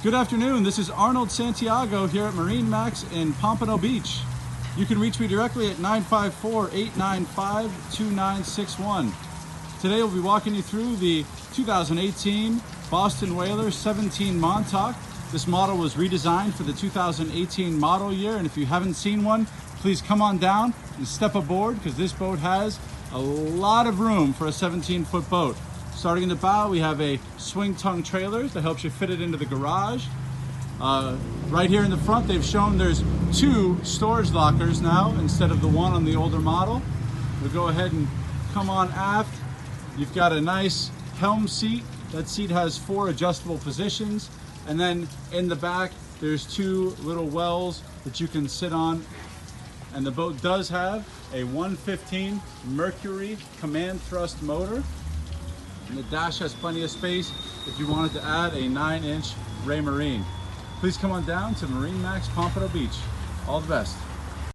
Good afternoon, this is Arnold Santiago here at MarineMax in Pompano Beach. You can reach me directly at 954-895-2961. Today we'll be walking you through the 2018 Boston Whaler 17 Montauk. This model was redesigned for the 2018 model year, and if you haven't seen one, please come on down and step aboard because this boat has a lot of room for a 17-foot boat. Starting in the bow, we have a swing tongue trailer that helps you fit it into the garage. Right here in the front, they've shown there's 2 storage lockers now instead of the one on the older model. We'll go ahead and come on aft. You've got a nice helm seat. That seat has 4 adjustable positions. And then in the back, there's 2 little wells that you can sit on. And the boat does have a 115 Mercury command thrust motor. And the dash has plenty of space if you wanted to add a 9-inch Raymarine. Please come on down to MarineMax Pompano Beach. All the best.